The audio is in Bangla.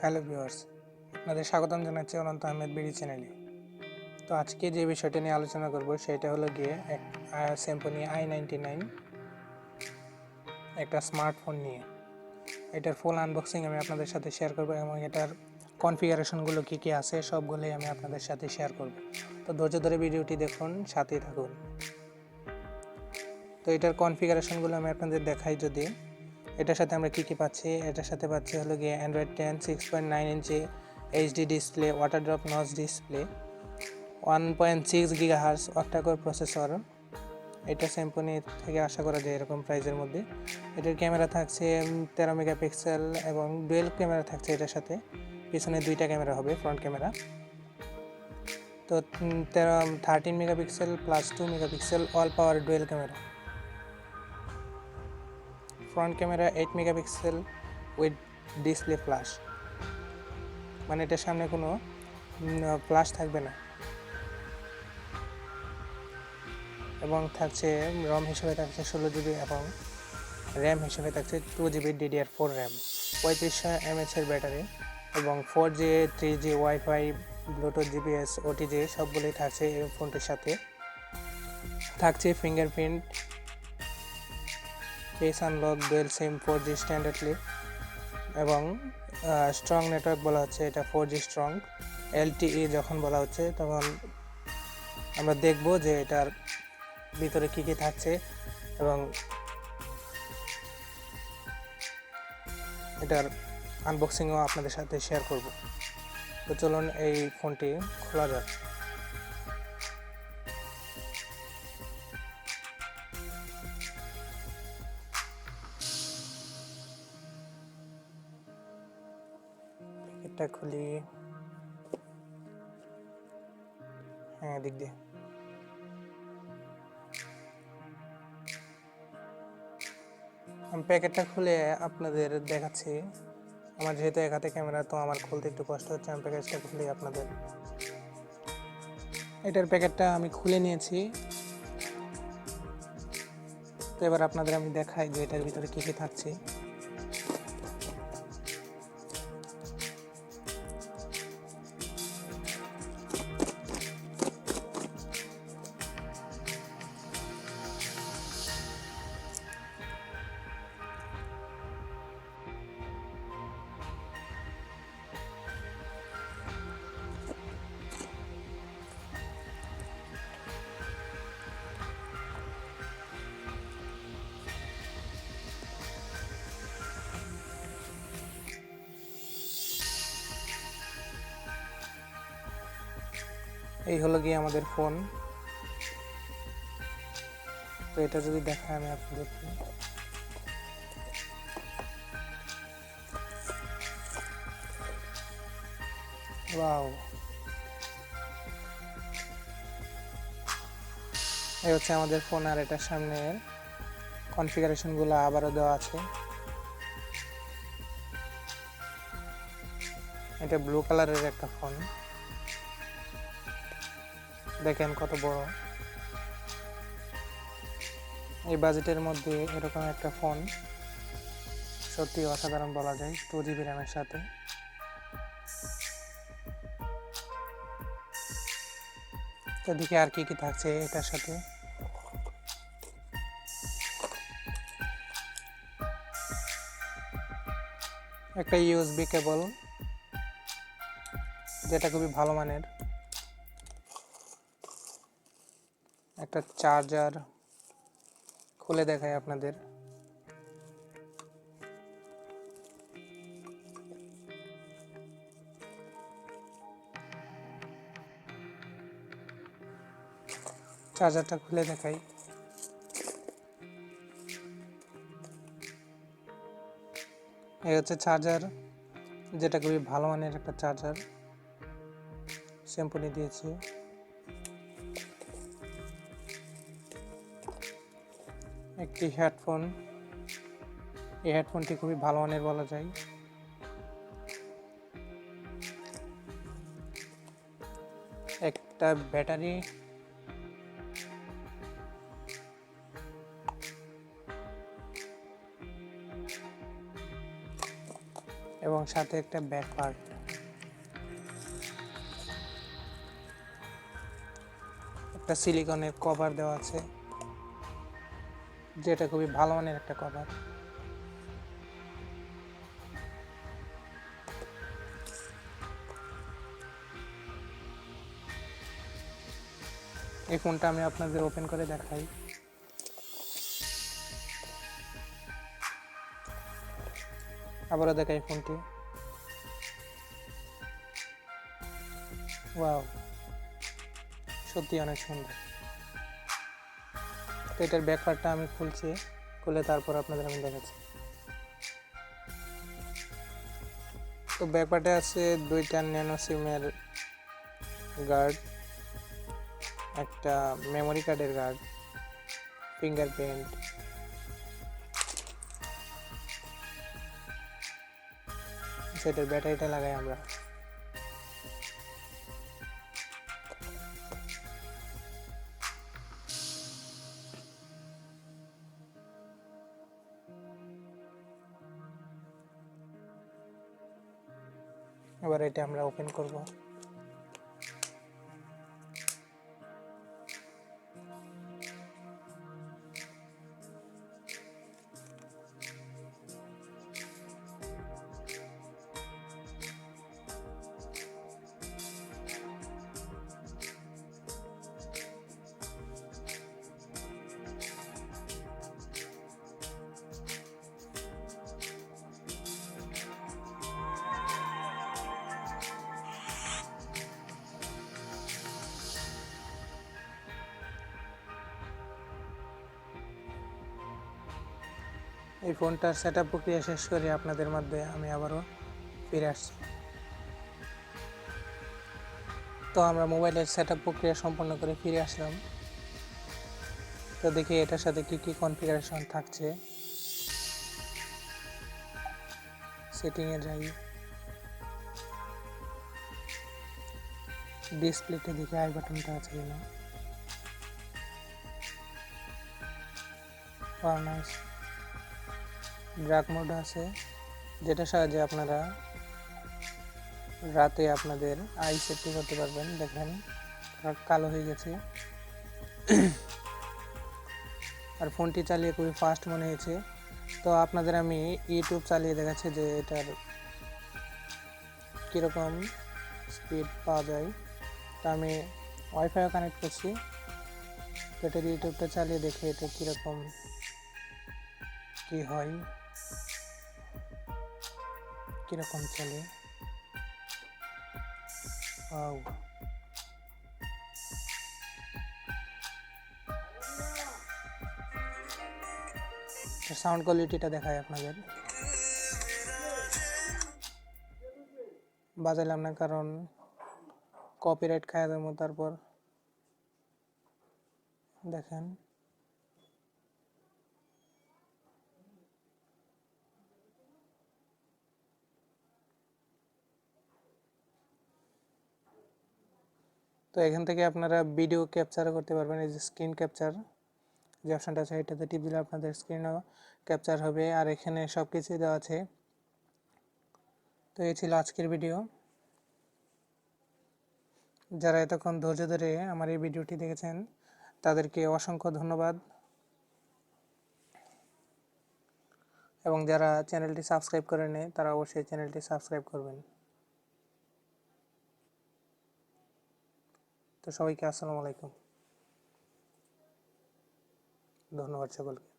হ্যালো ভিউয়ার্স, আপনাদের স্বাগতম জানাচ্ছি অনন্ত আহমেদ বিডি চ্যানেলে। তো আজকে যে বিষয়টা নিয়ে আলোচনা করব সেটা হলো গিয়ে Symphony i99 একটা স্মার্টফোন নিয়ে। এটার ফুল আনবক্সিং আমি আপনাদের সাথে শেয়ার করব এবং এটার কনফিগারেশনগুলো কী কী আছে সবগুলোই আমি আপনাদের সাথে শেয়ার করব। তো ধৈর্য ধরে ভিডিওটি দেখুন, সাথেই থাকুন। তো এটার কনফিগারেশনগুলো আমি আপনাদের দেখাই। যদি এটার সাথে আমরা কী কী পাচ্ছি, এটার সাথে পাচ্ছি হলো গিয়ে অ্যান্ড্রয়েড 10 6.9 ইঞ্চি HD display, water drop notch display, 1.6 gigahertz octa-core processor. এটা Symphony থেকে আশা করা যায় এরকম প্রাইসের মধ্যে। এটার ক্যামেরা থাকছে 13 মেগাপিক্সেল এবং ডুয়েল ক্যামেরা থাকছে এটার সাথে। পিছনে দুইটা ক্যামেরা হবে, ফ্রন্ট ক্যামেরা। তো 13 megapixel plus 2 megapixel all power dual camera. Front camera 8 megapixel with display flash, মানে এটার সামনে কোনো ফ্ল্যাশ থাকবে না। এবং থাকছে রম হিসেবে থাকছে 16 জিবি এবং র্যাম হিসেবে থাকছে 2 GB DDR4 RAM, 3500 mAh battery এবং 4G 3G wifi, Bluetooth, GPS, OTG সবগুলোই থাকছে এই ফোনটির সাথে। থাকছে ফিঙ্গারপ্রিন্ট, ফেস আনলক, ডুয়েল সিম, 4G স্ট্যান্ডার্ডলি এবং স্ট্রং নেটওয়ার্ক বলা হচ্ছে এটা 4G স্ট্রং। LTE যখন বলা হচ্ছে তখন আমরা দেখব যে এটার ভিতরে কী কী থাকছে এবং এটার আনবক্সিংও আপনাদের সাথে শেয়ার করব। তো চলুন এই ফোনটি খোলা যাক। এটা খুলি, হ্যাঁ দিক দিয়ে। আমি প্যাকেটটা খুলে আপনাদের দেখাচ্ছি। আমার যেহেতু এক হাতে ক্যামেরা, তো আমার খুলতে একটু কষ্ট হচ্ছে। আমি প্যাকেজটা খুলে আপনাদের, এটার প্যাকেটটা আমি খুলে নিয়েছি। তো এবার আপনাদের আমি দেখাই যে এটার ভিতরে কী কী থাকছে। এই হলো গিয়ে আমাদের ফোন। তো এটা যদি দেখাই আমি আপনাদেরকে, ওয়াও, এই হচ্ছে আমাদের ফোন। আর এটার সামনে কনফিগারেশনগুলো আবারও দেওয়া আছে। এটা ব্লু কালারের একটা ফোন, দেখেন কত বড়। এই বাজেটের মধ্যে এরকম একটা ফোন সত্যি অসাধারণ বলা যায়, 2 জিবি র্যামের সাথে। তো দেখি আর কি কি থাকছে এটার সাথে। একটা ইউএসবি কেবল, যেটা খুবই ভালো মানের। একটা চার্জার, খুলে দেখাই আপনাদের। চার্জারটা খুলে দেখাই। এই হচ্ছে চার্জার, যেটা খুবই ভালো মানের একটা চার্জার Symphony দিয়েছে। একটি হেডফোন, এই হেডফোনটি খুবই ভালো মানের বলা যায়। একটা ব্যাটারি, এবং সাথে একটা ব্যাক পার্ট। একটা সিলিকনের কভার দেওয়া আছে, যেটা খুবই ভালো মানের একটা কভার। এই ফোনটা আমি আপনাদের ওপেন করে দেখাই। আবারও দেখাই ফোনটি। ওয়াও, সত্যি অনেক সুন্দর। তো এটার ব্যাক পার্টটা আমি খুলছি, খুলে তারপর আপনাদের আমি দেখাচ্ছি। তো ব্যাক পার্টে আছে দুইটা ন্যানো সিমের গার্ড, একটা মেমোরি কার্ডের গার্ড, ফিঙ্গারপ্রিন্ট, সেটার ব্যাটারিটা লাগাই আমরা। এবার এটা আমরা ওপেন করব। এই ফোনটার সেটআপ প্রক্রিয়া শেষ করে আপনাদের মধ্যে আমি আবারও ফিরে আসছি। তো আমরা মোবাইলের সেটআপ প্রক্রিয়া সম্পন্ন করে ফিরে আসলাম। তো দেখি এটার সাথে কি কি কনফিগারেশন থাকছে। সেটিংয়ে যাই, ডিসপ্লেতে দেখি আই বাটনটা আছে কিনা। ফার্নাস ডার্ক মোড আছে, যেটার সাহায্যে আপনারা রাতে আপনাদের আই সেটিং করতে পারবেন। দেখেন কালো হয়ে গেছে। আর ফোনটি চালিয়ে খুবই ফাস্ট মনে হয়েছে। তো আপনাদের আমি ইউটিউব চালিয়ে দেখাচ্ছি যে এটার কীরকম স্পিড পাওয়া যায়। তো আমি ওয়াইফাইও কানেক্ট করছি, তো এটার ইউটিউবটা চালিয়ে দেখে এটা কীরকম কী হয়, কীরকম চলে। সাউন্ড কোয়ালিটিটা দেখায় আপনাদের। বাজাইলাম না কারণ কপিরাইট খাওয়া যাবো। তারপর দেখেন তো এখান থেকে আপনারা ভিডিও ক্যাপচারও করতে পারবেন। এই যে স্ক্রিন ক্যাপচার যে অপশানটা আছে, এটাতে টিপ দিলে আপনাদের স্ক্রিনও ক্যাপচার হবে। আর এখানে সব কিছুই দেওয়া আছে। তো এই ছিল আজকের ভিডিও। যারা এতক্ষণ ধৈর্য ধরে আমার এই ভিডিওটি দেখেছেন তাদেরকে অসংখ্য ধন্যবাদ, এবং যারা চ্যানেলটি সাবস্ক্রাইব করে নেয় তারা অবশ্যই চ্যানেলটি সাবস্ক্রাইব করবেন। তো সবাইকে আসসালামু আলাইকুম, ধন্যবাদ সকলকে।